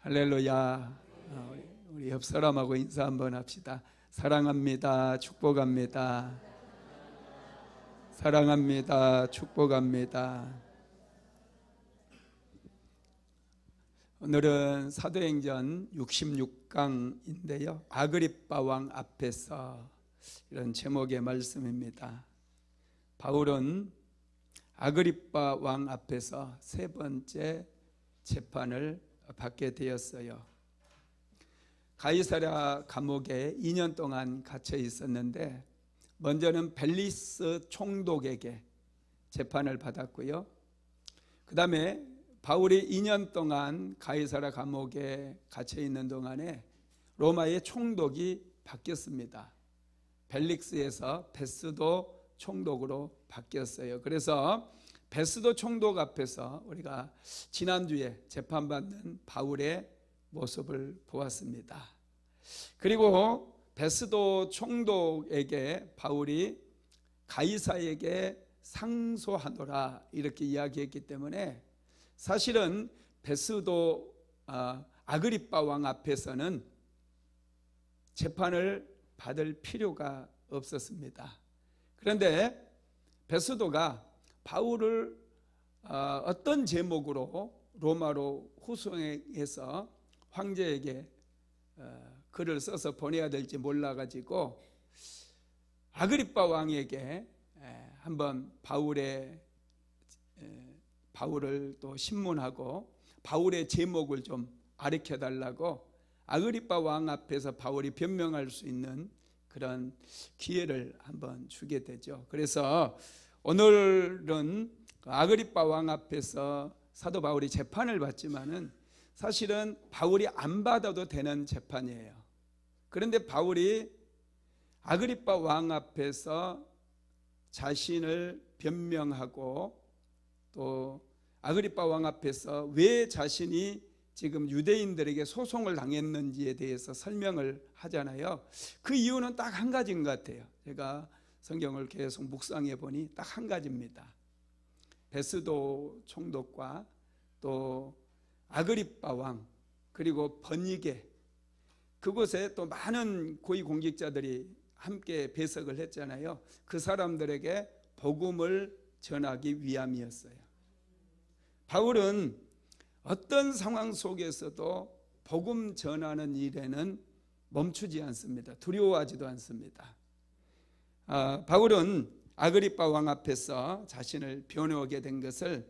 할렐루야. 우리 옆 사람하고 인사 한번 합시다. 사랑합니다. 축복합니다. 사랑합니다. 축복합니다. 오늘은 사도행전 66강인데요. 아그리빠 왕 앞에서 이런 제목의 말씀입니다. 바울은 아그리빠 왕 앞에서 세 번째 재판을 받게 되었어요. 가이사랴 감옥에 2년 동안 갇혀 있었는데 먼저는 벨리스 총독에게 재판을 받았고요. 그 다음에 바울이 2년 동안 가이사랴 감옥에 갇혀 있는 동안에 로마의 총독이 바뀌었습니다. 벨릭스에서 베스도 총독으로 바뀌었어요. 그래서 베스도 총독 앞에서 우리가 지난주에 재판받는 바울의 모습을 보았습니다. 그리고 베스도 총독에게 바울이 가이사에게 상소하노라 이렇게 이야기했기 때문에 사실은 베스도 아그리빠 왕 앞에서는 재판을 받을 필요가 없었습니다. 그런데 베스도가 바울을 어떤 제목으로 로마로 후송해서 황제에게 글을 써서 보내야 될지 몰라가지고 아그리빠 왕에게 한번 바울을 또 신문하고 바울의 제목을 좀 가르쳐달라고 아그리빠 왕 앞에서 바울이 변명할 수 있는 그런 기회를 한번 주게 되죠. 그래서 오늘은 아그리빠 왕 앞에서 사도 바울이 재판을 받지만은 사실은 바울이 안 받아도 되는 재판이에요. 그런데 바울이 아그리빠 왕 앞에서 자신을 변명하고 또 아그리빠 왕 앞에서 왜 자신이 지금 유대인들에게 소송을 당했는지에 대해서 설명을 하잖아요. 그 이유는 딱 한 가지인 것 같아요. 제가 성경을 계속 묵상해 보니 딱 한 가지입니다. 베스도 총독과 또 아그리빠 왕 그리고 버니게 그곳에 또 많은 고위공직자들이 함께 배석을 했잖아요. 그 사람들에게 복음을 전하기 위함이었어요. 바울은 어떤 상황 속에서도 복음 전하는 일에는 멈추지 않습니다. 두려워하지도 않습니다. 바울은 아그리빠 왕 앞에서 자신을 변호하게 된 것을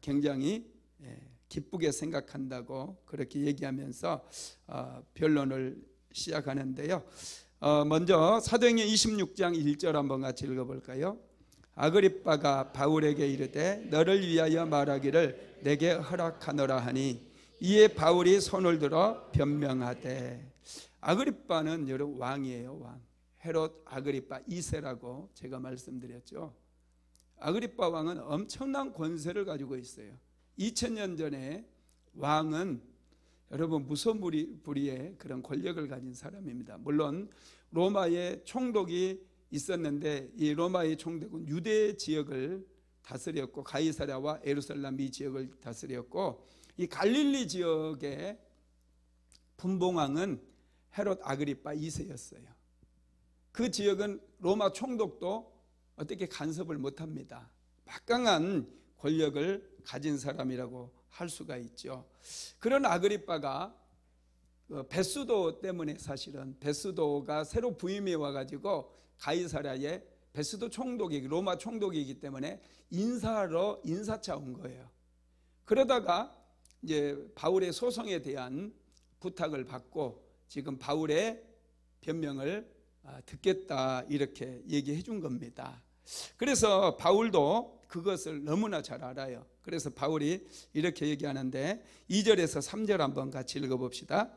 굉장히 기쁘게 생각한다고 그렇게 얘기하면서 변론을 시작하는데요. 먼저 사도행전 26장 1절 한번 같이 읽어볼까요? 아그리빠가 바울에게 이르되 너를 위하여 말하기를 내게 허락하노라 하니 이에 바울이 손을 들어 변명하되 아그리빠는 여러분 왕이에요. 왕. 헤롯 아그리빠 2세라고 제가 말씀드렸죠. 아그리빠 왕은 엄청난 권세를 가지고 있어요. 2000년 전에 왕은 여러분 무소불위의 그런 권력을 가진 사람입니다. 물론 로마의 총독이 있었는데 이 로마의 총독은 유대 지역을 다스렸고 가이사랴와 예루살렘 이 지역을 다스렸고 이 갈릴리 지역의 분봉왕은 헤롯 아그리빠 2세였어요. 그 지역은 로마 총독도 어떻게 간섭을 못합니다. 막강한 권력을 가진 사람이라고 할 수가 있죠. 그런 아그리빠가 베스도 때문에 사실은 베스도가 새로 부임해 와가지고 가이사랴에 베스도 총독이 로마 총독이기 때문에 인사하러 인사차 온 거예요. 그러다가 이제 바울의 소송에 대한 부탁을 받고 지금 바울의 변명을 듣겠다 이렇게 얘기해 준 겁니다. 그래서 바울도 그것을 너무나 잘 알아요. 그래서 바울이 이렇게 얘기하는데 2절에서 3절 한번 같이 읽어봅시다.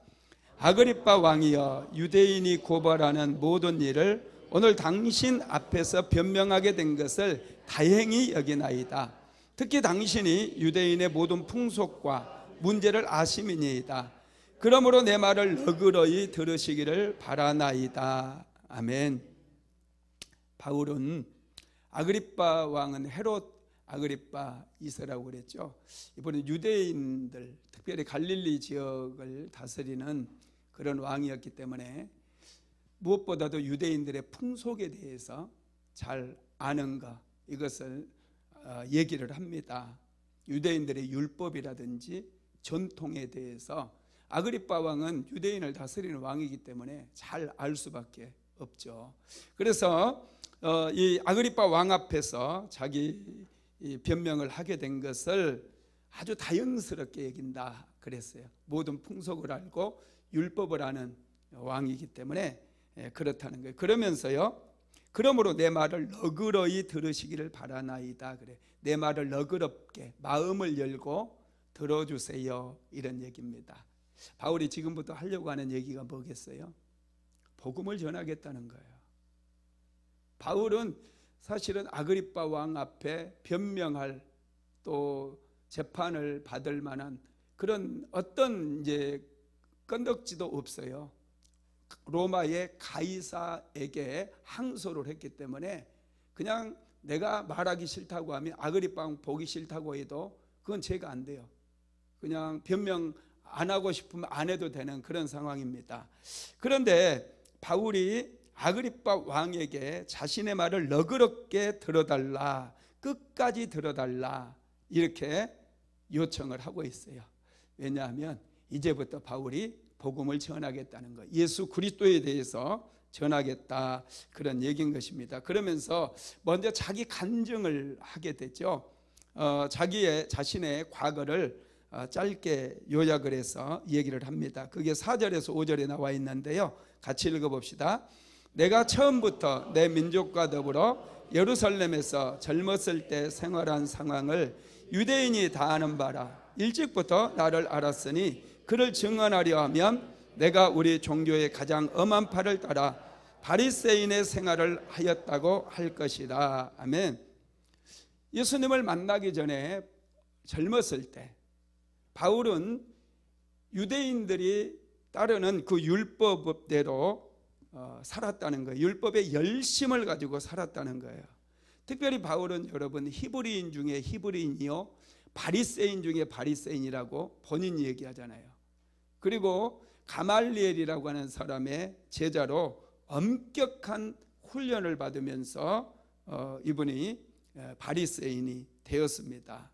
아그리빠 왕이여 유대인이 고발하는 모든 일을 오늘 당신 앞에서 변명하게 된 것을 다행히 여기나이다. 특히 당신이 유대인의 모든 풍속과 문제를 아심이니이다. 그러므로 내 말을 너그러이 들으시기를 바라나이다. 아멘. 바울은 아그리빠 왕은 헤롯 아그리파 2세라고 그랬죠. 이번에 유대인들, 특별히 갈릴리 지역을 다스리는 그런 왕이었기 때문에 무엇보다도 유대인들의 풍속에 대해서 잘 아는 것, 이것을 얘기를 합니다. 유대인들의 율법이라든지 전통에 대해서 아그리파 왕은 유대인을 다스리는 왕이기 때문에 잘 알 수밖에 없죠. 그래서 이 아그리파 왕 앞에서 자기 이 변명을 하게 된 것을 아주 다연스럽게 여긴다 그랬어요. 모든 풍속을 알고 율법을 아는 왕이기 때문에 그렇다는 거예요. 그러면서요, 그러므로 내 말을 너그러이 들으시기를 바라나이다 그래. 내 말을 너그럽게 마음을 열고 들어주세요, 이런 얘기입니다. 바울이 지금부터 하려고 하는 얘기가 뭐겠어요? 복음을 전하겠다는 거예요. 바울은 사실은 아그리파 왕 앞에 변명할, 또 재판을 받을 만한 그런 어떤 이제 건덕지도 없어요. 로마의 가이사에게 항소를 했기 때문에 그냥 내가 말하기 싫다고 하면, 아그리파 왕 보기 싫다고 해도 그건 죄가 안 돼요. 그냥 변명 안 하고 싶으면 안 해도 되는 그런 상황입니다. 그런데 바울이 아그리파 왕에게 자신의 말을 너그럽게 들어달라, 끝까지 들어달라, 이렇게 요청을 하고 있어요. 왜냐하면 이제부터 바울이 복음을 전하겠다는 거, 예수 그리스도에 대해서 전하겠다, 그런 얘기인 것입니다. 그러면서 먼저 자기 간증을 하게 되죠. 자신의 과거를 짧게 요약을 해서 얘기를 합니다. 그게 4절에서 5절에 나와 있는데요, 같이 읽어봅시다. 내가 처음부터 내 민족과 더불어 예루살렘에서 젊었을 때 생활한 상황을 유대인이 다 아는 바라. 일찍부터 나를 알았으니 그를 증언하려 하면 내가 우리 종교의 가장 엄한 팔을 따라 바리새인의 생활을 하였다고 할 것이다. 아멘. 예수님을 만나기 전에 젊었을 때 바울은 유대인들이 따르는 그 율법대로 살았다는 거예요. 율법의 열심을 가지고 살았다는 거예요. 특별히 바울은 여러분 히브리인 중에 히브리인이요, 바리새인 중에 바리새인이라고 본인이 얘기하잖아요. 그리고 가말리엘이라고 하는 사람의 제자로 엄격한 훈련을 받으면서 이분이 바리새인이 되었습니다.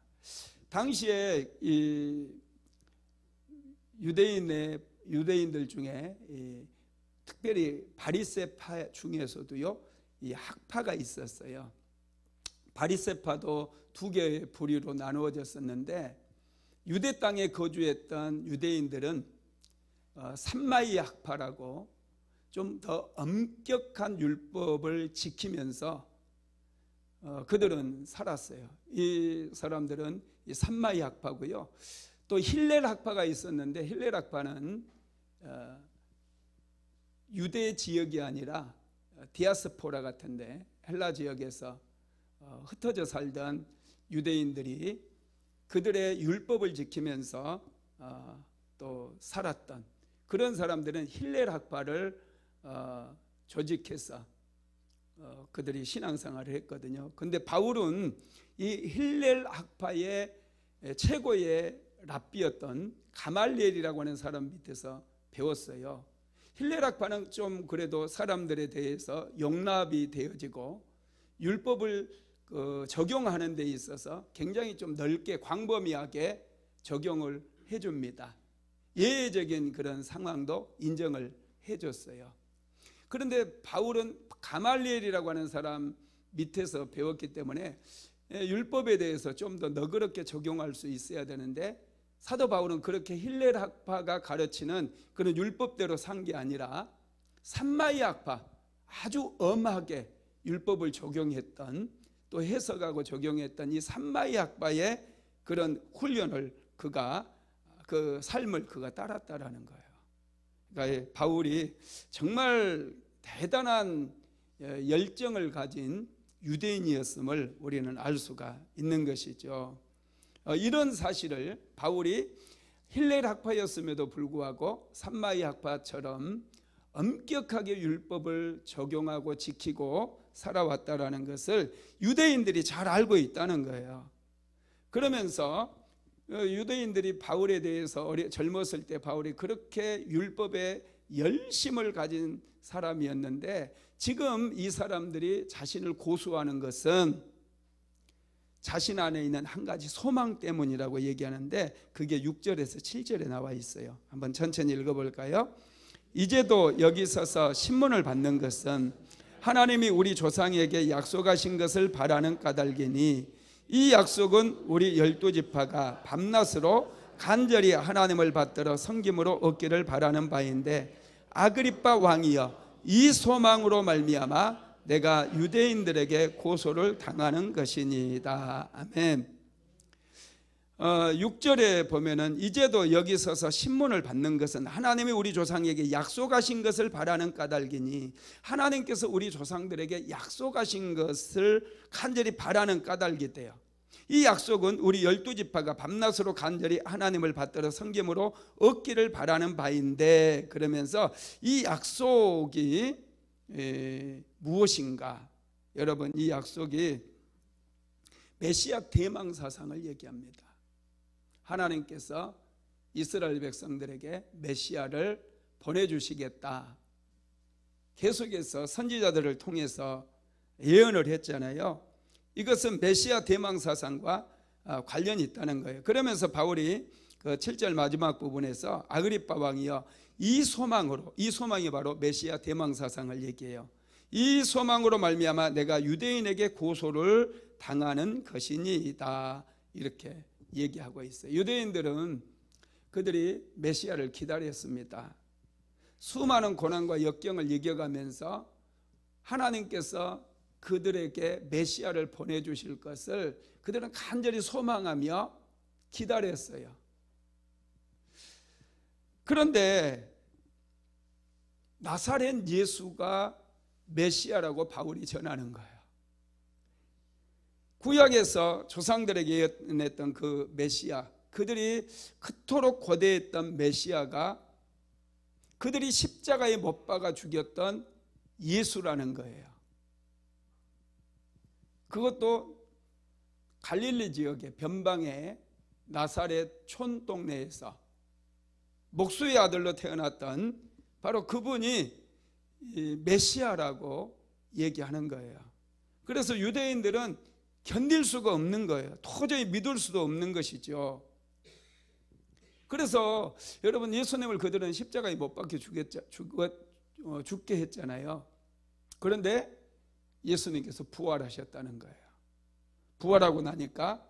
당시에 이 유대인들 중에 특별히 바리새파 중에서도요, 이 학파가 있었어요. 바리새파도 두 개의 부류로 나누어졌었는데, 유대 땅에 거주했던 유대인들은 삼마이 학파라고 좀 더 엄격한 율법을 지키면서 그들은 살았어요. 이 사람들은 이 삼마이 학파고요. 또 힐렐 학파가 있었는데, 힐렐 학파는 유대 지역이 아니라 디아스포라 같은데 헬라 지역에서 흩어져 살던 유대인들이 그들의 율법을 지키면서 또 살았던 그런 사람들은 힐렐 학파를 조직해서 그들이 신앙생활을 했거든요. 근데 바울은 이 힐렐 학파의 최고의 랍비였던 가말리엘이라고 하는 사람 밑에서 배웠어요. 힐렐 학파는 좀 그래도 사람들에 대해서 용납이 되어지고 율법을 적용하는 데 있어서 굉장히 좀 넓게 광범위하게 적용을 해줍니다. 예외적인 그런 상황도 인정을 해줬어요. 그런데 바울은 가말리엘이라고 하는 사람 밑에서 배웠기 때문에 율법에 대해서 좀 더 너그럽게 적용할 수 있어야 되는데, 사도 바울은 그렇게 힐렐 학파가 가르치는 그런 율법대로 산 게 아니라 삼마이 학파, 아주 엄하게 율법을 적용했던, 또 해석하고 적용했던 이 삼마이 학파의 그런 훈련을 그 삶을 그가 따랐다라는 거예요. 그러니까 바울이 정말 대단한 열정을 가진 유대인이었음을 우리는 알 수가 있는 것이죠. 이런 사실을 바울이 힐렐 학파였음에도 불구하고 삼마이 학파처럼 엄격하게 율법을 적용하고 지키고 살아왔다라는 것을 유대인들이 잘 알고 있다는 거예요. 그러면서 유대인들이 바울에 대해서 젊었을 때 바울이 그렇게 율법에 열심을 가진 사람이었는데, 지금 이 사람들이 자신을 고수하는 것은 자신 안에 있는 한 가지 소망 때문이라고 얘기하는데, 그게 6절에서 7절에 나와 있어요. 한번 천천히 읽어볼까요? 이제도 여기 서서 신문을 받는 것은 하나님이 우리 조상에게 약속하신 것을 바라는 까닭이니, 이 약속은 우리 12지파가 밤낮으로 간절히 하나님을 받들어 섬김으로 얻기를 바라는 바인데, 아그리빠 왕이여, 이 소망으로 말미암아 내가 유대인들에게 고소를 당하는 것이니이다. 아멘. 6절에 보면은 이제도 여기 서서 신문을 받는 것은 하나님이 우리 조상에게 약속하신 것을 바라는 까닭이니, 하나님께서 우리 조상들에게 약속하신 것을 간절히 바라는 까닭이 돼요. 이 약속은 우리 12지파가 밤낮으로 간절히 하나님을 받들어 섬김으로 얻기를 바라는 바인데, 그러면서 이 약속이 무엇인가? 여러분, 이 약속이 메시아 대망 사상을 얘기합니다. 하나님께서 이스라엘 백성들에게 메시아를 보내주시겠다, 계속해서 선지자들을 통해서 예언을 했잖아요. 이것은 메시아 대망 사상과 관련이 있다는 거예요. 그러면서 바울이 그 7절 마지막 부분에서 아그리빠 왕이여, 이 소망으로, 이 소망이 바로 메시아 대망 사상을 얘기해요. 이 소망으로 말미암아 내가 유대인에게 고소를 당하는 것이니이다, 이렇게 얘기하고 있어요. 유대인들은 그들이 메시아를 기다렸습니다. 수많은 고난과 역경을 이겨가면서 하나님께서 그들에게 메시아를 보내주실 것을 그들은 간절히 소망하며 기다렸어요. 그런데 나사렛 예수가 메시아라고 바울이 전하는 거예요. 구약에서 조상들에게 예언했던 그 메시아, 그들이 그토록 고대했던 메시아가 그들이 십자가에 못 박아 죽였던 예수라는 거예요. 그것도 갈릴리 지역의 변방의 나사렛 촌동네에서 목수의 아들로 태어났던 바로 그분이 메시아라고 얘기하는 거예요. 그래서 유대인들은 견딜 수가 없는 거예요. 도저히 믿을 수도 없는 것이죠. 그래서 여러분, 예수님을 그들은 십자가에 못 박혀 죽게 했잖아요. 그런데 예수님께서 부활하셨다는 거예요. 부활하고 나니까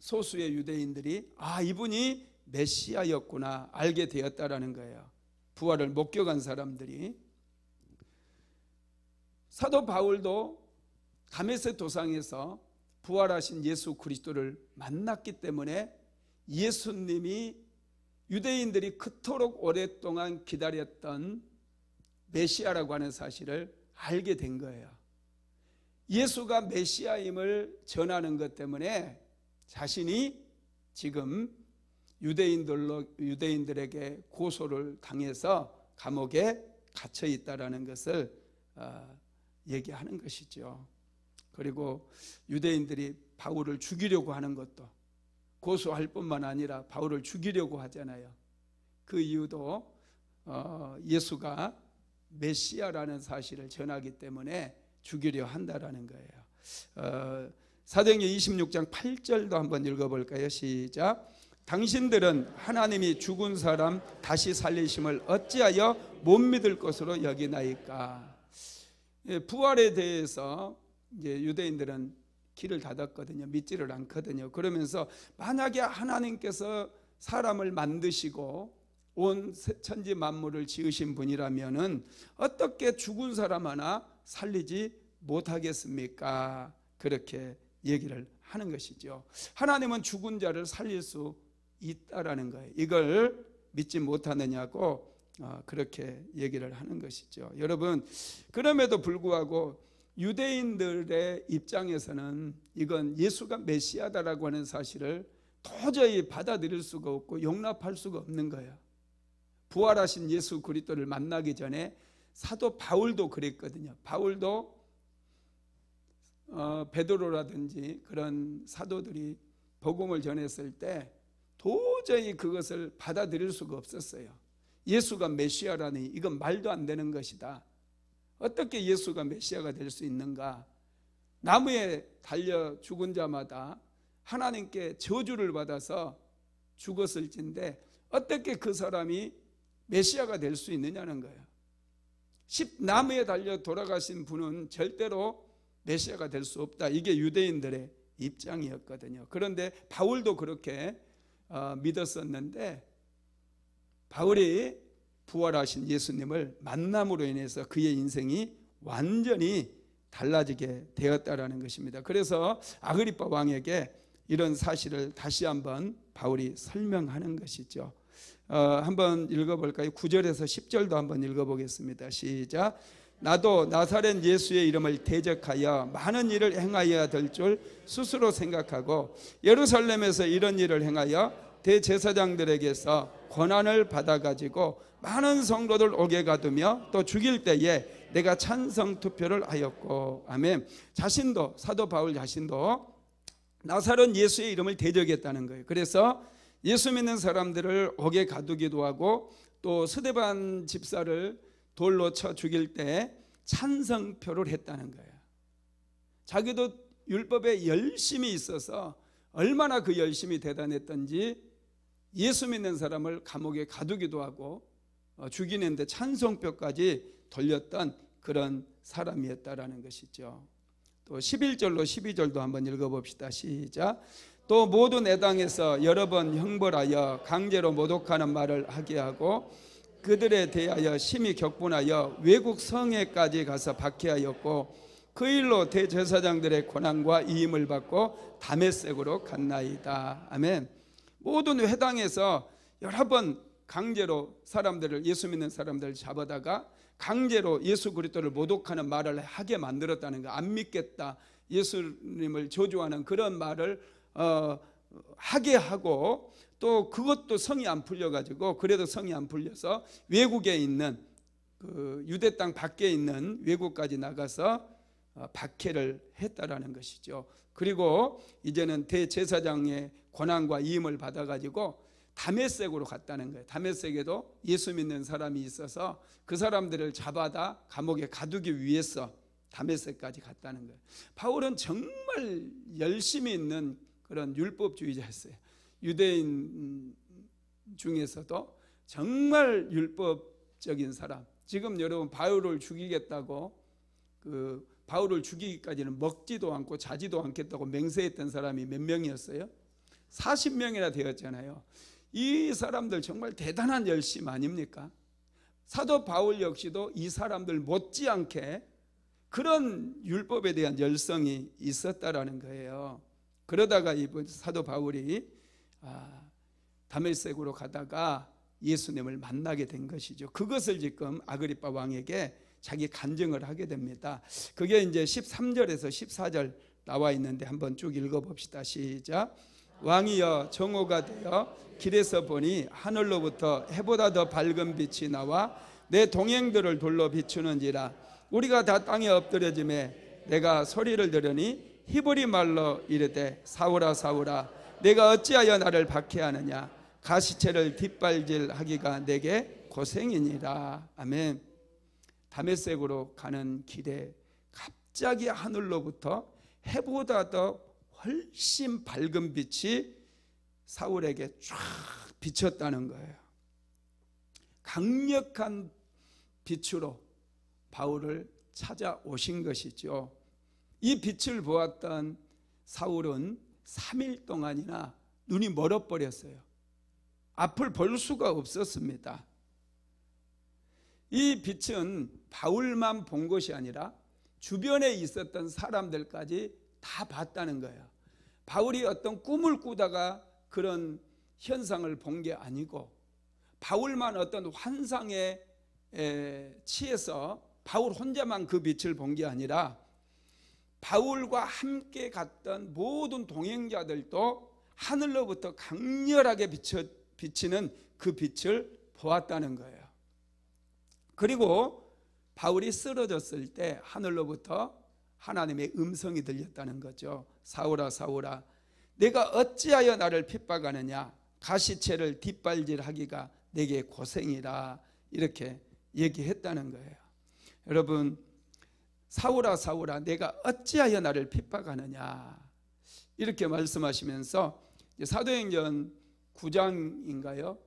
소수의 유대인들이 이분이 메시아였구나 알게 되었다라는 거예요. 부활을 목격한 사람들이. 사도 바울도 다메섹 도상에서 부활하신 예수 그리스도를 만났기 때문에 예수님이 유대인들이 그토록 오랫동안 기다렸던 메시아라고 하는 사실을 알게 된 거예요. 예수가 메시아임을 전하는 것 때문에 자신이 지금 유대인들에게 고소를 당해서 감옥에 갇혀 있다라는 것을 얘기하는 것이죠. 그리고 유대인들이 바울을 죽이려고 하는 것도, 고소할 뿐만 아니라 바울을 죽이려고 하잖아요. 그 이유도 예수가 메시아라는 사실을 전하기 때문에 죽이려 한다라는 거예요. 사도행전 26장 8절도 한번 읽어볼까요? 시작. 당신들은 하나님이 죽은 사람 다시 살리심을 어찌하여 못 믿을 것으로 여기나이까. 부활에 대해서 이제 유대인들은 귀를 닫았거든요. 믿지를 않거든요. 그러면서 만약에 하나님께서 사람을 만드시고 온 천지 만물을 지으신 분이라면은 어떻게 죽은 사람 하나 살리지 못하겠습니까? 그렇게 얘기를 하는 것이죠. 하나님은 죽은 자를 살릴 수 있다라는 거예요. 이걸 믿지 못하느냐고 그렇게 얘기를 하는 것이죠. 여러분, 그럼에도 불구하고 유대인들의 입장에서는 이건 예수가 메시아다라고 하는 사실을 도저히 받아들일 수가 없고 용납할 수가 없는 거예요. 부활하신 예수 그리스도를 만나기 전에 사도 바울도 그랬거든요. 바울도 베드로라든지 그런 사도들이 복음을 전했을 때 도저히 그것을 받아들일 수가 없었어요. 예수가 메시아라니 이건 말도 안 되는 것이다. 어떻게 예수가 메시아가 될 수 있는가? 나무에 달려 죽은 자마다 하나님께 저주를 받아서 죽었을진데 어떻게 그 사람이 메시아가 될 수 있느냐는 거예요. 나무에 달려 돌아가신 분은 절대로 메시아가 될 수 없다. 이게 유대인들의 입장이었거든요. 그런데 바울도 그렇게 믿었었는데 바울이 부활하신 예수님을 만남으로 인해서 그의 인생이 완전히 달라지게 되었다라는 것입니다. 그래서 아그리파 왕에게 이런 사실을 다시 한번 바울이 설명하는 것이죠. 한번 읽어볼까요? 9절에서 10절도 한번 읽어보겠습니다. 시작. 나도 나사렛 예수의 이름을 대적하여 많은 일을 행하여야 될 줄 스스로 생각하고 예루살렘에서 이런 일을 행하여 대제사장들에게서 권한을 받아가지고 많은 성도들 오게 가두며 또 죽일 때에 내가 찬성 투표를 하였고. 아멘. 자신도, 사도 바울 자신도 나사렛 예수의 이름을 대적했다는 거예요. 그래서 예수 믿는 사람들을 옥에 가두기도 하고 또 스데반 집사를 돌로 쳐 죽일 때 찬성표를 했다는 거예요. 자기도 율법에 열심히 있어서 얼마나 그 열심이 대단했던지 예수 믿는 사람을 감옥에 가두기도 하고 죽이는데 찬성표까지 돌렸던 그런 사람이었다라는 것이죠. 또 11절로 12절도 한번 읽어봅시다. 시작. 또 모두 내 당에서 여러 번 형벌하여 강제로 모독하는 말을 하게 하고 그들에 대하여 심히 격분하여 외국 성에까지 가서 박해하였고 그 일로 대제사장들의 권한과 이임을 받고 다메섹으로 갔나이다. 아멘. 모든 회당에서 여러 번 강제로 사람들을, 예수 믿는 사람들을 잡아다가 강제로 예수 그리스도를 모독하는 말을 하게 만들었다는 거. 안 믿겠다, 예수님을 저주하는 그런 말을 하게 하고 또 그것도 성이 안 풀려가지고, 그래도 성이 안 풀려서 외국에 있는 그 유대 땅 밖에 있는 외국까지 나가서 박해를 했다라는 것이죠. 그리고 이제는 대제사장의 권한과 이임을 받아가지고 다메섹으로 갔다는 거예요. 다메섹에도 예수 믿는 사람이 있어서 그 사람들을 잡아다 감옥에 가두기 위해서 다메섹까지 갔다는 거예요. 바울은 정말 열심히 있는 그런 율법주의자였어요. 유대인 중에서도 정말 율법적인 사람. 지금 여러분 바울을 죽이겠다고 바울을 죽이기까지는 먹지도 않고 자지도 않겠다고 맹세했던 사람이 몇 명이었어요? 40명이나 되었잖아요. 이 사람들 정말 대단한 열심 아닙니까? 사도 바울 역시도 이 사람들 못지않게 그런 율법에 대한 열성이 있었다라는 거예요. 그러다가 이번 사도 바울이 다메섹으로 가다가 예수님을 만나게 된 것이죠. 그것을 지금 아그리파 왕에게 자기 간증을 하게 됩니다. 그게 이제 13절에서 14절 나와 있는데 한번 쭉 읽어봅시다. 시작. 왕이여 정오가 되어 길에서 보니 하늘로부터 해보다 더 밝은 빛이 나와 내 동행들을 돌로 비추는지라. 우리가 다 땅에 엎드려짐에 내가 소리를 들으니 히브리 말로 이르되 사울아 사울아 내가 어찌하여 나를 박해하느냐. 가시체를 뒷발질하기가 내게 고생이니라. 아멘. 다메섹으로 가는 길에 갑자기 하늘로부터 해보다 더 훨씬 밝은 빛이 사울에게 쫙 비쳤다는 거예요. 강력한 빛으로 바울을 찾아오신 것이죠. 이 빛을 보았던 사울은 3일 동안이나 눈이 멀어버렸어요. 앞을 볼 수가 없었습니다. 이 빛은 바울만 본 것이 아니라 주변에 있었던 사람들까지 다 봤다는 거예요. 바울이 어떤 꿈을 꾸다가 그런 현상을 본 게 아니고 바울만 어떤 환상에 취해서 바울 혼자만 그 빛을 본 게 아니라 바울과 함께 갔던 모든 동행자들도 하늘로부터 강렬하게 비치는 그 빛을 보았다는 거예요. 그리고 바울이 쓰러졌을 때 하늘로부터 하나님의 음성이 들렸다는 거죠. 사울아 사울아 내가 어찌하여 나를 핍박하느냐 가시채를 뒷발질하기가 내게 고생이라 이렇게 얘기했다는 거예요. 여러분 사울아 사울아 내가 어찌하여 나를 핍박하느냐 이렇게 말씀하시면서 사도행전 9장인가요?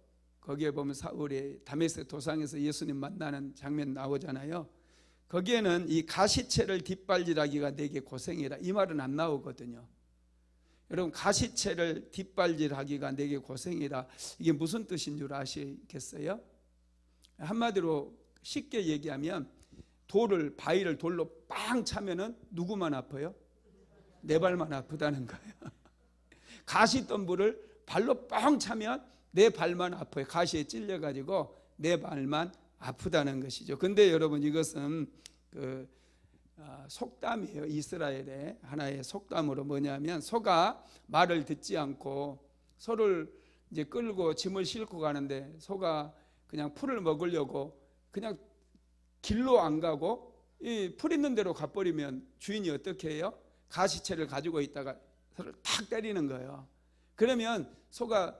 거기에 보면 사울이 다메섹 도상에서 예수님 만나는 장면 나오잖아요. 거기에는 이 가시채를 뒷발질하기가 내게 고생이라 이 말은 안 나오거든요. 여러분 가시채를 뒷발질하기가 내게 고생이라 이게 무슨 뜻인 줄 아시겠어요? 한마디로 쉽게 얘기하면 바위를 돌로 빵 차면은 누구만 아파요? 내 발만 아프다는 거예요. 가시덤불을 발로 뻥 차면 내 발만 아파요. 가시에 찔려가지고 내 발만 아프다는 것이죠. 근데 여러분 이것은 속담이에요. 이스라엘의 하나의 속담으로 뭐냐면 소가 말을 듣지 않고 소를 이제 끌고 짐을 싣고 가는데 소가 그냥 풀을 먹으려고 그냥 길로 안 가고 이 풀 있는 대로 가버리면 주인이 어떻게 해요? 가시채를 가지고 있다가 소를 탁 때리는 거예요. 그러면 소가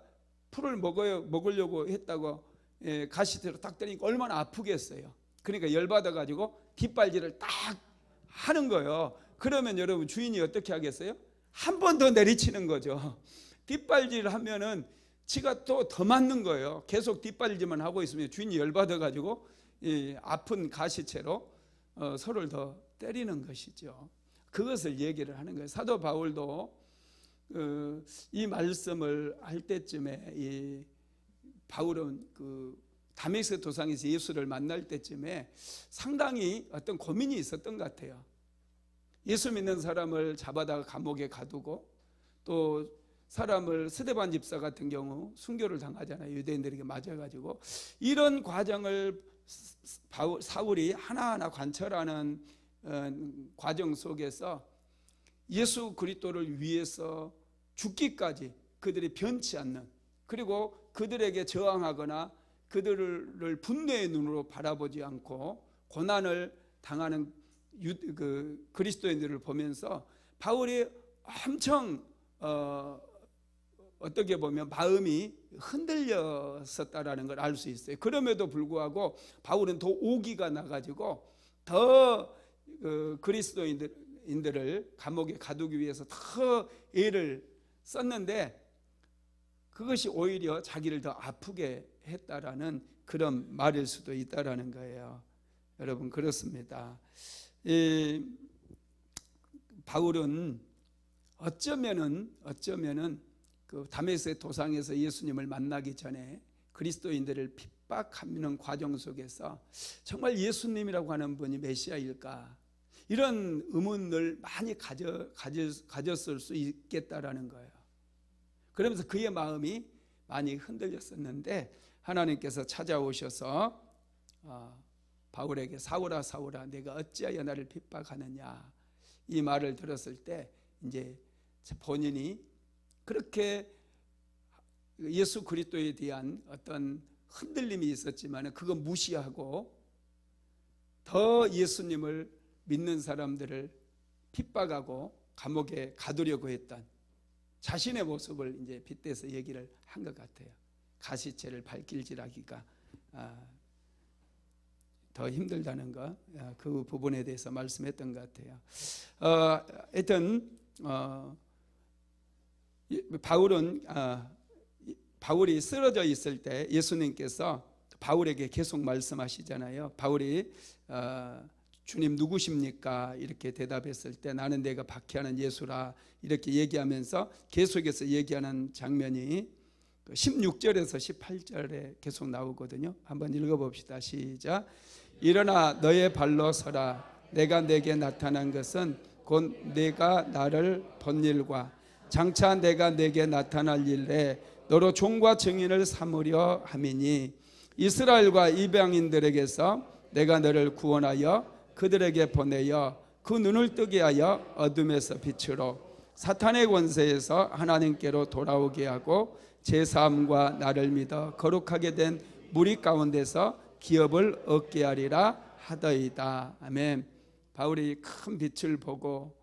풀을 먹으려고 했다고 가시채로 딱 때리니까 얼마나 아프겠어요. 그러니까 열받아가지고 뒷발질을 딱 하는 거예요. 그러면 여러분 주인이 어떻게 하겠어요? 한 번 더 내리치는 거죠. 뒷발질 하면은 지가 또 더 맞는 거예요. 계속 뒷발질만 하고 있으면 주인이 열받아가지고 이 아픈 가시채로 소를 더 때리는 것이죠. 그것을 얘기를 하는 거예요. 사도 바울도 이 말씀을 할 때쯤에 이 바울은 다메섹 도상에서 예수를 만날 때쯤에 상당히 어떤 고민이 있었던 것 같아요. 예수 믿는 사람을 잡아다가 감옥에 가두고 또 사람을 스데반 집사 같은 경우 순교를 당하잖아요. 유대인들에게 맞아가지고 이런 과정을 사울이 하나하나 관철하는 과정 속에서 예수 그리스도를 위해서 죽기까지 그들이 변치 않는 그리고 그들에게 저항하거나 그들을 분노의 눈으로 바라보지 않고 고난을 당하는 그리스도인들을 보면서 바울이 엄청 어떻게 보면 마음이 흔들렸었다라는 걸 알 수 있어요. 그럼에도 불구하고 바울은 더 오기가 나가지고 더 그리스도인들을 감옥에 가두기 위해서 더 애를 썼는데 그것이 오히려 자기를 더 아프게 했다라는 그런 말일 수도 있다라는 거예요. 여러분 그렇습니다. 바울은 어쩌면은 그 다메섹 도상에서 예수님을 만나기 전에 그리스도인들을 핍박하는 과정 속에서 정말 예수님이라고 하는 분이 메시아일까 이런 의문을 많이 가졌을 수 있겠다라는 거예요. 그러면서 그의 마음이 많이 흔들렸었는데 하나님께서 찾아오셔서 바울에게 사울아 사울아 내가 어찌하여 나를 핍박하느냐 이 말을 들었을 때 이제 본인이 그렇게 예수 그리스도에 대한 어떤 흔들림이 있었지만 그거 무시하고 더 예수님을 믿는 사람들을 핍박하고 감옥에 가두려고 했던 자신의 모습을 이제 빗대서 얘기를 한 것 같아요. 가시채를 발길질하기가 더 힘들다는 거, 그 부분에 대해서 말씀했던 것 같아요. 하여튼 바울이 쓰러져 있을 때 예수님께서 바울에게 계속 말씀하시잖아요. 바울이 주님 누구십니까? 이렇게 대답했을 때 나는 내가 박해하는 예수라 이렇게 얘기하면서 계속해서 얘기하는 장면이 16절에서 18절에 계속 나오거든요. 한번 읽어봅시다. 시작. 일어나 너의 발로 서라. 내가 내게 나타난 것은 곧 내가 나를 본 일과 장차 내가 내게 나타날 일에 너로 종과 증인을 삼으려 함이니 이스라엘과 이방인들에게서 내가 너를 구원하여 그들에게 보내어 그 눈을 뜨게 하여 어둠에서 빛으로 사탄의 권세에서 하나님께로 돌아오게 하고 제사함과 나를 믿어 거룩하게 된 무리 가운데서 기업을 얻게 하리라 하더이다. 아멘. 바울이 큰 빛을 보고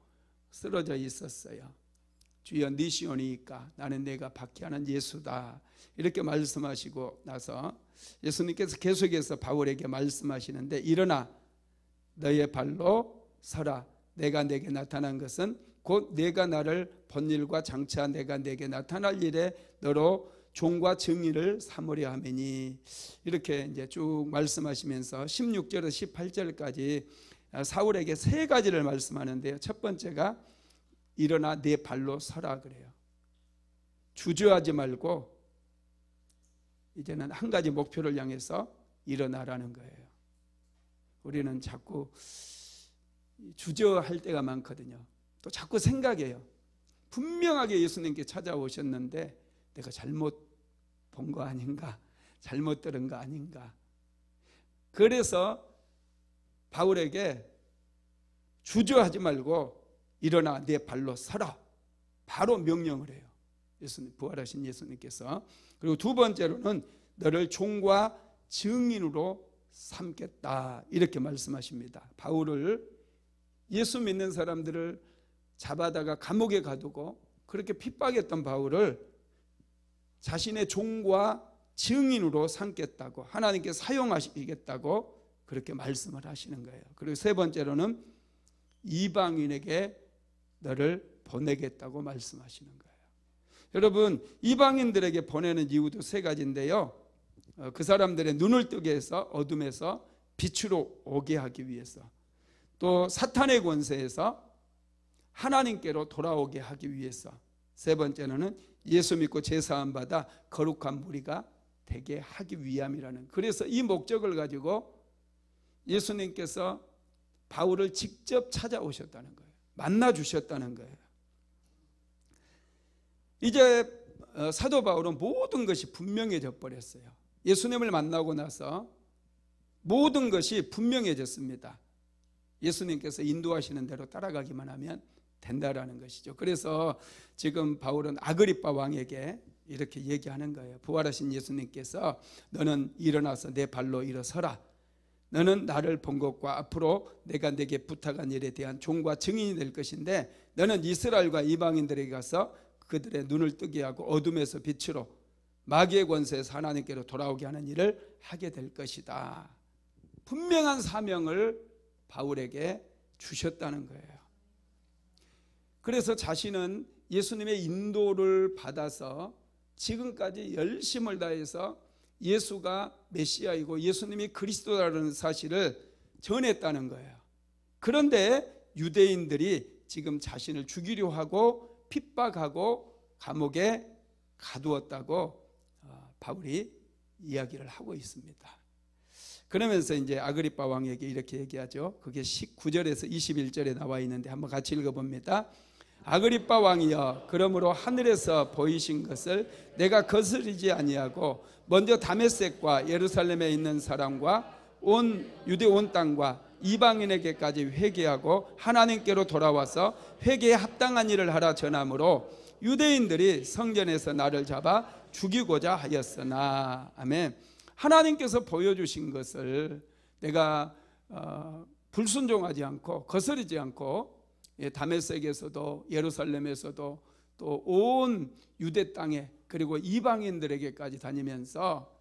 쓰러져 있었어요. 주여 네 시온이니까 나는 내가 박해하는 예수다, 이렇게 말씀하시고 나서 예수님께서 계속해서 바울에게 말씀하시는데, 일어나 너의 발로 서라. 내가 내게 나타난 것은 곧 내가 나를 본 일과 장차 내가 내게 나타날 일에 너로 종과 증인을 삼으려 하매니, 이렇게 이제 쭉 말씀하시면서 16절에서 18절까지 사울에게 세 가지를 말씀하는데요. 첫 번째가 일어나 네 발로 서라 그래요. 주저하지 말고 이제는 한 가지 목표를 향해서 일어나라는 거예요. 우리는 자꾸 주저할 때가 많거든요. 또 자꾸 생각해요. 분명하게 예수님께 찾아오셨는데 내가 잘못 본 거 아닌가, 잘못 들은 거 아닌가. 그래서 바울에게 주저하지 말고 일어나 내 발로 서라, 바로 명령을 해요. 예수님, 부활하신 예수님께서. 그리고 두 번째로는 너를 종과 증인으로 삼겠다, 이렇게 말씀하십니다. 바울을, 예수 믿는 사람들을 잡아다가 감옥에 가두고 그렇게 핍박했던 바울을 자신의 종과 증인으로 삼겠다고, 하나님께 사용하시겠다고 그렇게 말씀을 하시는 거예요. 그리고 세 번째로는 이방인에게 너를 보내겠다고 말씀하시는 거예요. 여러분, 이방인들에게 보내는 이유도 세 가지인데요. 그 사람들의 눈을 뜨게 해서 어둠에서 빛으로 오게 하기 위해서, 또 사탄의 권세에서 하나님께로 돌아오게 하기 위해서, 세 번째는 예수 믿고 제사함 받아 거룩한 무리가 되게 하기 위함이라는, 그래서 이 목적을 가지고 예수님께서 바울을 직접 찾아오셨다는 거예요. 만나 주셨다는 거예요. 이제 사도 바울은 모든 것이 분명해져 버렸어요. 예수님을 만나고 나서 모든 것이 분명해졌습니다. 예수님께서 인도하시는 대로 따라가기만 하면 된다라는 것이죠. 그래서 지금 바울은 아그리빠 왕에게 이렇게 얘기하는 거예요. 부활하신 예수님께서 너는 일어나서 내 발로 일어서라. 너는 나를 본 것과 앞으로 내가 내게 부탁한 일에 대한 종과 증인이 될 것인데, 너는 이스라엘과 이방인들에게 가서 그들의 눈을 뜨게 하고 어둠에서 빛으로 마귀의 권세에서 하나님께로 돌아오게 하는 일을 하게 될 것이다. 분명한 사명을 바울에게 주셨다는 거예요. 그래서 자신은 예수님의 인도를 받아서 지금까지 열심을 다해서 예수가 메시아이고 예수님이 그리스도라는 사실을 전했다는 거예요. 그런데 유대인들이 지금 자신을 죽이려 하고 핍박하고 감옥에 가두었다고 바울이 이야기를 하고 있습니다. 그러면서 이제 아그리빠 왕에게 이렇게 얘기하죠. 그게 19절에서 21절에 나와 있는데 한번 같이 읽어봅니다. 아그리빠 왕이여, 그러므로 하늘에서 보이신 것을 내가 거스르지 아니하고 먼저 다메섹과 예루살렘에 있는 사람과 온 유대 온 땅과 이방인에게까지 회개하고 하나님께로 돌아와서 회개에 합당한 일을 하라 전함으로 유대인들이 성전에서 나를 잡아 죽이고자 하였으나. 아멘. 하나님께서 보여주신 것을 내가 불순종하지 않고 거스르지 않고 다메섹에서도 예루살렘에서도 또 온 유대 땅에 그리고 이방인들에게까지 다니면서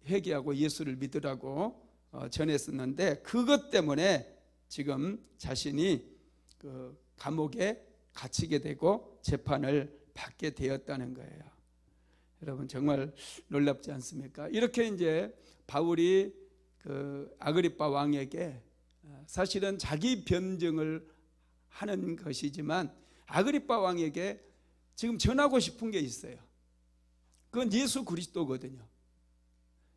회개하고 예수를 믿으라고 전했었는데, 그것 때문에 지금 자신이 그 감옥에 갇히게 되고 재판을 받게 되었다는 거예요. 여러분, 정말 놀랍지 않습니까? 이렇게 이제 바울이 그 아그리빠 왕에게 사실은 자기 변증을 하는 것이지만 아그리빠 왕에게 지금 전하고 싶은 게 있어요. 그건 예수 그리스도거든요.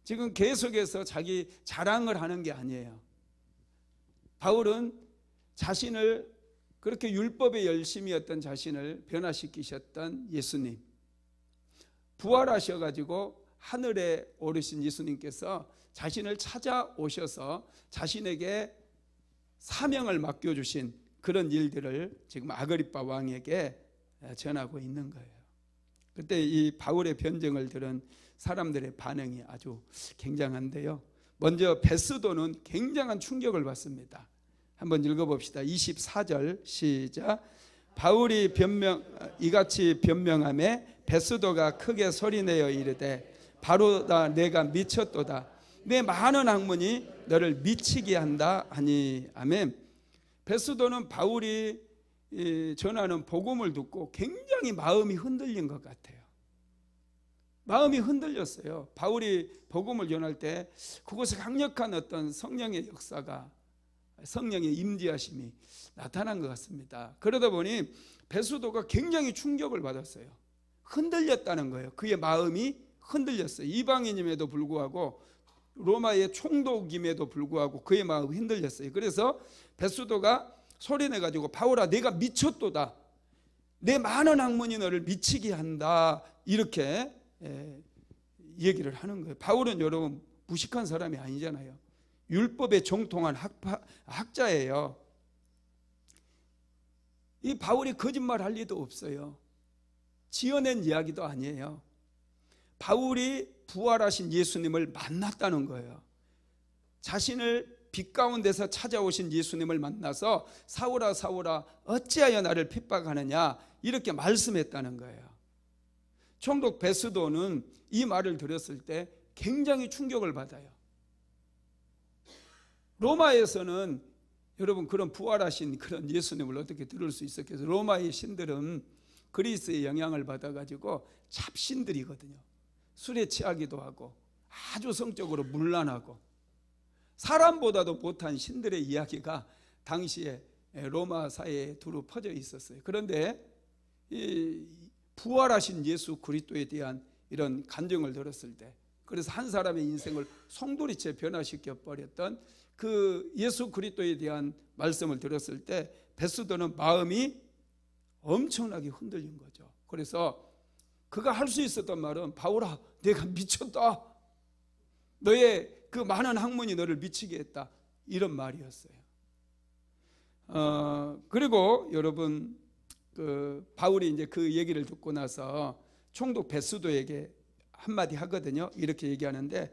지금 계속해서 자기 자랑을 하는 게 아니에요. 바울은 자신을, 그렇게 율법의 열심이었던 자신을 변화시키셨던 예수님, 부활하셔가지고 하늘에 오르신 예수님께서 자신을 찾아오셔서 자신에게 사명을 맡겨주신 그런 일들을 지금 아그리빠 왕에게 전하고 있는 거예요. 그때 이 바울의 변증을 들은 사람들의 반응이 아주 굉장한데요. 먼저 베스도는 굉장한 충격을 받습니다. 한번 읽어봅시다. 24절 시작. 바울이 이같이 변명하매 베스도가 크게 소리내어 이르되 바로다 내가 미쳤도다. 내 많은 학문이 너를 미치게 한다 하니. 아멘. 베스도는 바울이 전하는 복음을 듣고 굉장히 마음이 흔들린 것 같아요. 마음이 흔들렸어요. 바울이 복음을 전할 때 그곳에 강력한 어떤 성령의 역사가, 성령의 임재하심이 나타난 것 같습니다. 그러다 보니 베스도가 굉장히 충격을 받았어요. 흔들렸다는 거예요. 그의 마음이 흔들렸어요. 이방인임에도 불구하고, 로마의 총독임에도 불구하고 그의 마음이 흔들렸어요. 그래서 베스도가 소리내가지고 바울아 내가 미쳤도다. 내 많은 학문이 너를 미치게 한다. 이렇게 얘기를 하는 거예요. 바울은 여러분 무식한 사람이 아니잖아요. 율법에 정통한 학자예요. 이 바울이 거짓말할 리도 없어요. 지어낸 이야기도 아니에요. 바울이 부활하신 예수님을 만났다는 거예요. 자신을 빛 가운데서 찾아오신 예수님을 만나서 사울아 사울아 어찌하여 나를 핍박하느냐 이렇게 말씀했다는 거예요. 총독 베스도는 이 말을 들었을 때 굉장히 충격을 받아요. 로마에서는 여러분 그런 부활하신 그런 예수님을 어떻게 들을 수 있었겠어요? 로마의 신들은 그리스의 영향을 받아가지고 잡신들이거든요. 술에 취하기도 하고 아주 성적으로 문란하고 사람보다도 못한 신들의 이야기가 당시에 로마 사회에 두루 퍼져 있었어요. 그런데 이 부활하신 예수 그리스도에 대한 이런 간증을 들었을 때, 그래서 한 사람의 인생을 송두리째 변화시켜 버렸던 그 예수 그리스도에 대한 말씀을 들었을 때 베스도는 마음이 엄청나게 흔들린 거죠. 그래서 그가 할 수 있었던 말은 바울아 내가 미쳤다. 너의 그 많은 학문이 너를 미치게 했다. 이런 말이었어요. 그리고 여러분 바울이 이제 그 얘기를 듣고 나서 총독 베스도에게 한마디 하거든요. 이렇게 얘기하는데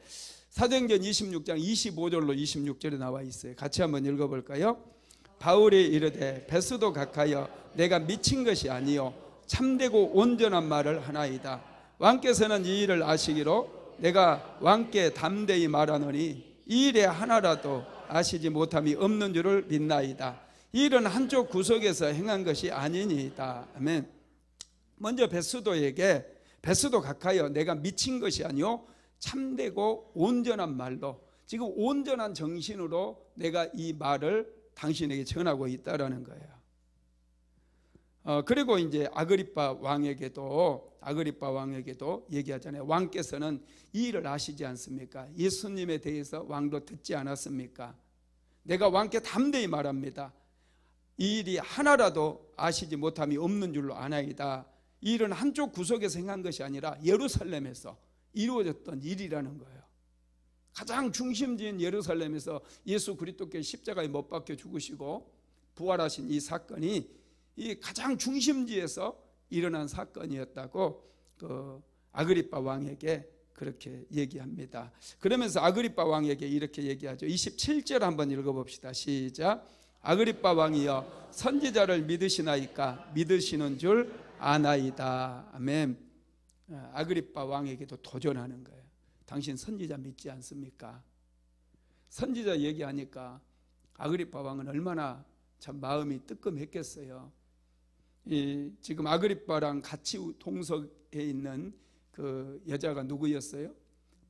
사도행전 26장 25절로 26절에 나와 있어요. 같이 한번 읽어볼까요? 바울이 이르되 베스도 각하여 내가 미친 것이 아니요 참되고 온전한 말을 하나이다. 왕께서는 이 일을 아시기로 내가 왕께 담대히 말하노니 이 일에 하나라도 아시지 못함이 없는 줄을 믿나이다. 이 일은 한쪽 구석에서 행한 것이 아니니이다. 아멘. 먼저 베스도에게 베스도 각하여 내가 미친 것이 아니요 참되고 온전한 말로, 지금 온전한 정신으로 내가 이 말을 당신에게 전하고 있다라는 거예요. 그리고 이제 아그리빠 왕에게도 얘기하잖아요. 왕께서는 이 일을 아시지 않습니까? 예수님에 대해서 왕도 듣지 않았습니까? 내가 왕께 담대히 말합니다. 이 일이 하나라도 아시지 못함이 없는 줄로 아나이다. 이 일은 한쪽 구석에서 행한 것이 아니라 예루살렘에서 이루어졌던 일이라는 거예요. 가장 중심지인 예루살렘에서 예수 그리스도께 십자가에 못 박혀 죽으시고 부활하신 이 사건이 이 가장 중심지에서 일어난 사건이었다고 그 아그리빠 왕에게 그렇게 얘기합니다. 그러면서 아그리빠 왕에게 이렇게 얘기하죠. 27절 한번 읽어봅시다. 시작. 아그리빠 왕이여 선지자를 믿으시나이까? 믿으시는 줄 아나이다. 아멘. 아그리빠 왕에게도 도전하는 거예요. 당신 선지자 믿지 않습니까? 선지자 얘기하니까 아그리빠 왕은 얼마나 참 마음이 뜨끔했겠어요. 지금 아그리빠랑 같이 동석해 있는 그 여자가 누구였어요?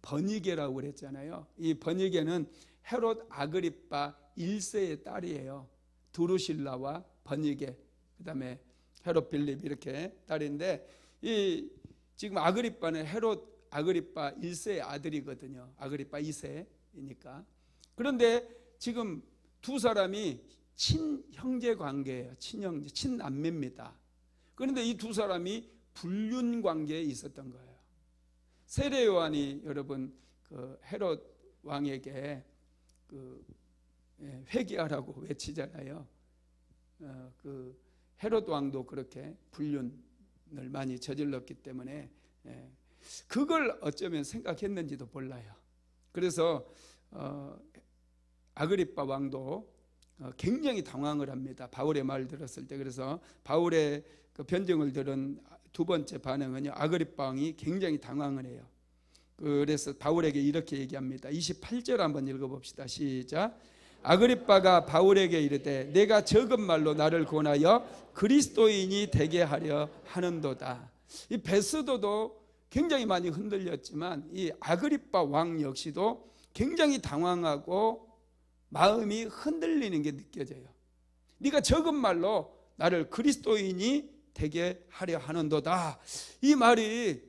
버니게라고 그랬잖아요. 이 버니게는 헤롯 아그리빠 1세의 딸이에요. 두루실라와 버니게, 그 다음에 헤롯 빌립 이렇게 딸인데, 이 지금 아그리빠는 헤롯 아그리빠 1세의 아들이거든요. 아그리빠 2세이니까. 그런데 지금 두 사람이 친형제 관계예요. 친형제, 친남매입니다. 그런데 이 두 사람이 불륜 관계에 있었던 거예요. 세례 요한이 여러분 그 헤롯 왕에게 그 회개하라고 외치잖아요. 그 헤롯 왕도 그렇게 불륜을 많이 저질렀기 때문에 그걸 어쩌면 생각했는지도 몰라요. 그래서 아그리빠 왕도 굉장히 당황을 합니다. 바울의 말을 들었을 때. 그래서 바울의 그 변증을 들은 두 번째 반응은요, 아그리빠 왕이 굉장히 당황을 해요. 그래서 바울에게 이렇게 얘기합니다. 28절 한번 읽어봅시다. 시작. 아그리빠가 바울에게 이르되 내가 적은 말로 나를 권하여 그리스도인이 되게 하려 하는도다. 이 베스도도 굉장히 많이 흔들렸지만 이 아그리빠 왕 역시도 굉장히 당황하고 마음이 흔들리는 게 느껴져요. 네가 적은 말로 나를 그리스도인이 되게 하려 하는도다. 이 말이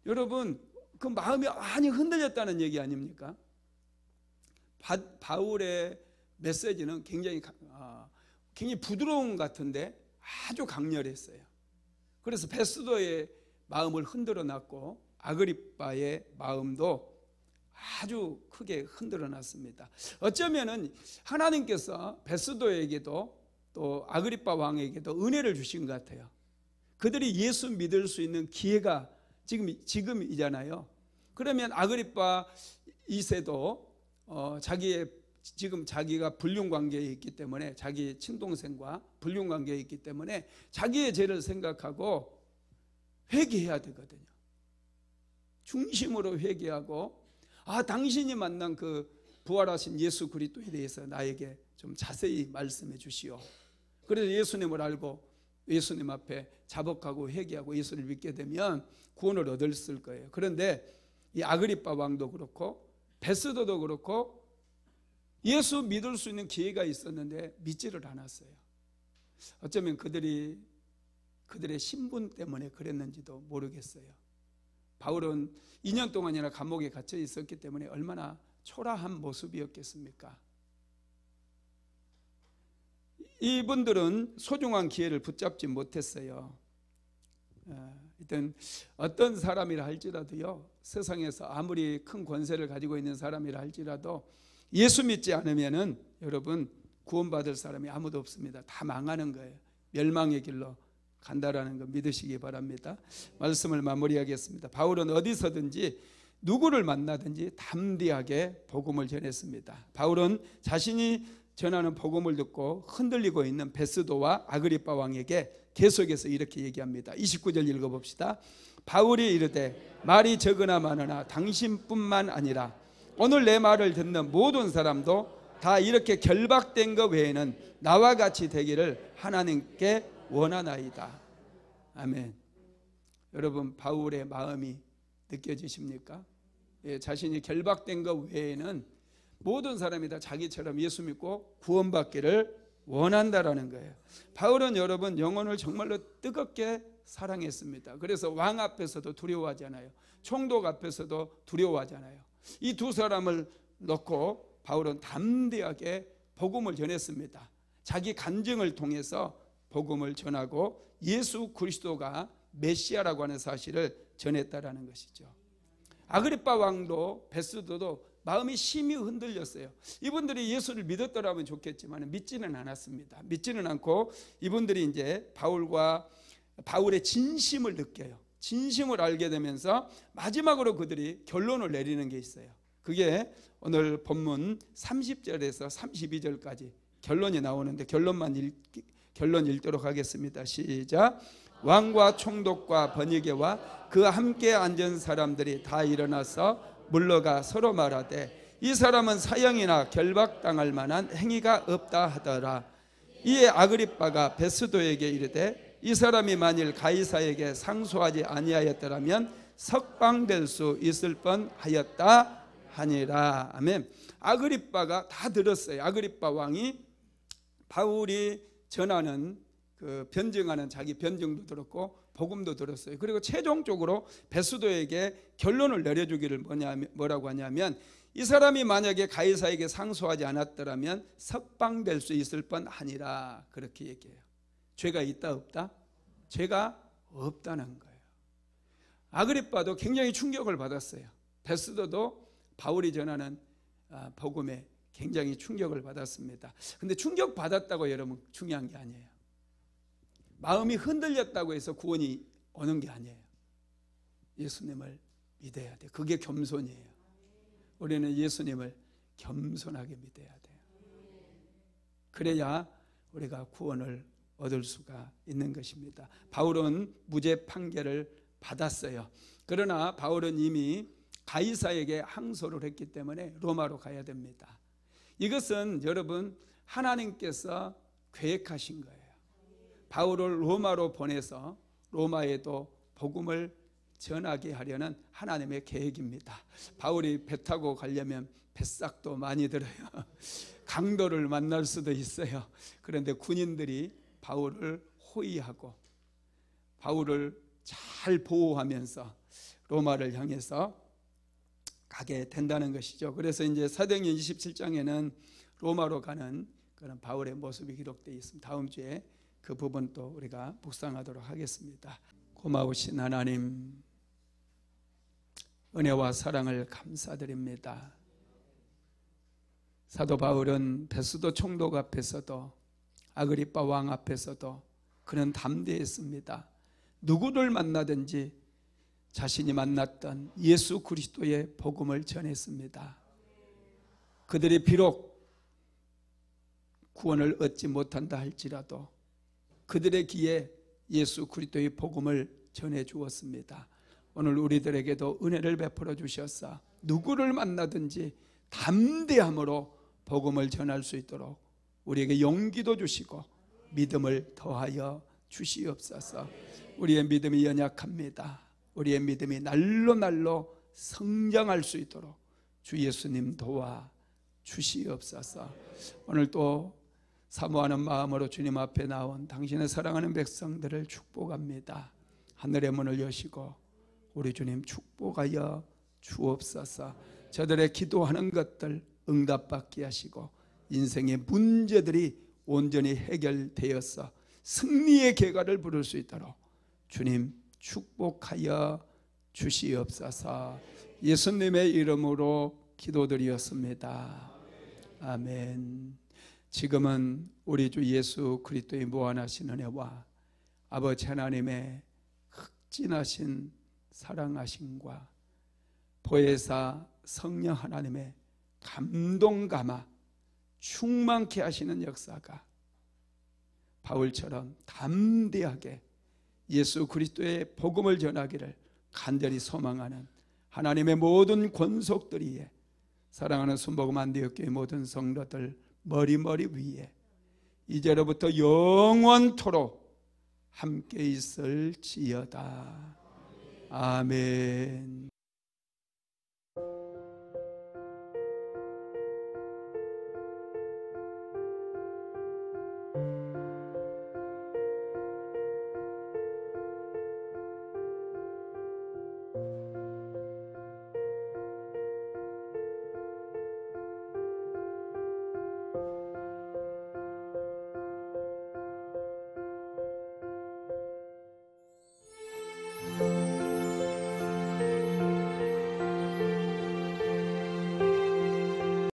여러분 그 마음이 많이 흔들렸다는 얘기 아닙니까? 바울의 메시지는 굉장히 부드러운 것 같은데 아주 강렬했어요. 그래서 베스도의 마음을 흔들어 놨고 아그리빠의 마음도 아주 크게 흔들어 놨습니다. 어쩌면은 하나님께서 베스도에게도 또 아그리빠 왕에게도 은혜를 주신 것 같아요. 그들이 예수 믿을 수 있는 기회가 지금이잖아요. 그러면 아그리빠 2세도 지금 자기가 불륜 관계에 있기 때문에, 자기 친동생과 불륜 관계에 있기 때문에 자기의 죄를 생각하고 회개해야 되거든요. 중심으로 회개하고, 당신이 만난 그 부활하신 예수 그리스도에 대해서 나에게 좀 자세히 말씀해 주시오. 그래서 예수님을 알고 예수님 앞에 자복하고 회개하고 예수를 믿게 되면 구원을 얻을 거예요. 그런데 이 아그리빠 왕도 그렇고 베스도도 그렇고 예수 믿을 수 있는 기회가 있었는데 믿지를 않았어요. 어쩌면 그들의 신분 때문에 그랬는지도 모르겠어요. 바울은 2년 동안이나 감옥에 갇혀 있었기 때문에 얼마나 초라한 모습이었겠습니까? 이분들은 소중한 기회를 붙잡지 못했어요. 일단 어떤 사람이라 할지라도요, 세상에서 아무리 큰 권세를 가지고 있는 사람이라 할지라도 예수 믿지 않으면은 여러분 구원받을 사람이 아무도 없습니다. 다 망하는 거예요. 멸망의 길로 간다라는 거 믿으시기 바랍니다. 말씀을 마무리하겠습니다. 바울은 어디서든지 누구를 만나든지 담대하게 복음을 전했습니다. 바울은 자신이 전하는 복음을 듣고 흔들리고 있는 베스도와 아그리빠 왕에게 계속해서 이렇게 얘기합니다. 29절 읽어봅시다. 바울이 이르되 말이 적으나 많으나 당신뿐만 아니라 오늘 내 말을 듣는 모든 사람도 다 이렇게 결박된 것 외에는 나와 같이 되기를 하나님께 원하나이다. 아멘. 여러분 바울의 마음이 느껴지십니까? 자신이 결박된 것 외에는 모든 사람이 다 자기처럼 예수 믿고 구원받기를 원한다라는 거예요. 바울은 여러분 영혼을 정말로 뜨겁게 사랑했습니다. 그래서 왕 앞에서도 두려워하잖아요. 총독 앞에서도 두려워하잖아요. 이 두 사람을 놓고 바울은 담대하게 복음을 전했습니다. 자기 간증을 통해서 복음을 전하고 예수 그리스도가 메시아라고 하는 사실을 전했다라는 것이죠. 아그리빠 왕도 베스도도 마음이 심히 흔들렸어요. 이분들이 예수를 믿었더라면 좋겠지만 믿지는 않았습니다. 믿지는 않고 이분들이 이제 바울의 진심을 느껴요. 진심을 알게 되면서 마지막으로 그들이 결론을 내리는 게 있어요. 그게 오늘 본문 30절에서 32절까지 결론이 나오는데 결론 읽도록 하겠습니다. 시작. 왕과 총독과 번이게와 그 함께 앉은 사람들이 다 일어나서 물러가 서로 말하되 이 사람은 사형이나 결박당할 만한 행위가 없다 하더라. 이에 아그리빠가 베스도에게 이르되 이 사람이 만일 가이사에게 상소하지 아니하였더라면 석방될 수 있을 뻔하였다 하니라. 아멘. 아그리빠가 다 들었어요. 아그리빠 왕이 바울이 전하는 그 변증하는 자기 변증도 들었고 복음도 들었어요. 그리고 최종적으로 베스도에게 결론을 내려주기를 뭐라고 하냐면 이 사람이 만약에 가이사에게 상소하지 않았더라면 석방될 수 있을 뻔하니라. 그렇게 얘기해요. 죄가 있다 없다? 죄가 없다는 거예요. 아그리빠도 굉장히 충격을 받았어요. 베스도도 바울이 전하는 복음에 굉장히 충격을 받았습니다. 근데 충격받았다고 여러분 중요한 게 아니에요. 마음이 흔들렸다고 해서 구원이 오는 게 아니에요. 예수님을 믿어야 돼요. 그게 겸손이에요. 우리는 예수님을 겸손하게 믿어야 돼요. 그래야 우리가 구원을 얻을 수가 있는 것입니다. 바울은 무죄 판결을 받았어요. 그러나 바울은 이미 가이사에게 항소를 했기 때문에 로마로 가야 됩니다. 이것은 여러분 하나님께서 계획하신 거예요. 바울을 로마로 보내서 로마에도 복음을 전하게 하려는 하나님의 계획입니다. 바울이 배 타고 가려면 뱃삭도 많이 들어요. 강도를 만날 수도 있어요. 그런데 군인들이 바울을 호위하고 바울을 잘 보호하면서 로마를 향해서 가게 된다는 것이죠. 그래서 이제 사도행전 27장에는 로마로 가는 그런 바울의 모습이 기록되어 있습니다. 다음 주에 그 부분 또 우리가 묵상하도록 하겠습니다. 고마우신 하나님, 은혜와 사랑을 감사드립니다. 사도 바울은 베스도 총독 앞에서도 아그리빠 왕 앞에서도 그는 담대했습니다. 누구를 만나든지 자신이 만났던 예수 그리스도의 복음을 전했습니다. 그들이 비록 구원을 얻지 못한다 할지라도 그들의 귀에 예수 그리스도의 복음을 전해 주었습니다. 오늘 우리들에게도 은혜를 베풀어 주셔서 누구를 만나든지 담대함으로 복음을 전할 수 있도록 우리에게 용기도 주시고 믿음을 더하여 주시옵소서. 우리의 믿음이 연약합니다. 우리의 믿음이 날로 날로 성장할 수 있도록 주 예수님 도와 주시옵소서. 오늘 또 사모하는 마음으로 주님 앞에 나온 당신의 사랑하는 백성들을 축복합니다. 하늘의 문을 여시고 우리 주님 축복하여 주옵소서. 저들의 기도하는 것들 응답받게 하시고 인생의 문제들이 온전히 해결되어서 승리의 계가를 부를 수 있도록 주님 축복하여 주시옵소서. 예수님의 이름으로 기도드리었습니다. 아멘. 지금은 우리 주 예수 그리스도의 무한하신 은혜와 아버지 하나님의 흑진하신 사랑하심과 보혜사 성령 하나님의 감동 감화 충만케 하시는 역사가 바울처럼 담대하게 예수 그리스도의 복음을 전하기를 간절히 소망하는 하나님의 모든 권속들이에 사랑하는 순복음 안디옥교회 모든 성도들 머리머리 위에 이제로부터 영원토록 함께 있을지어다. 아멘.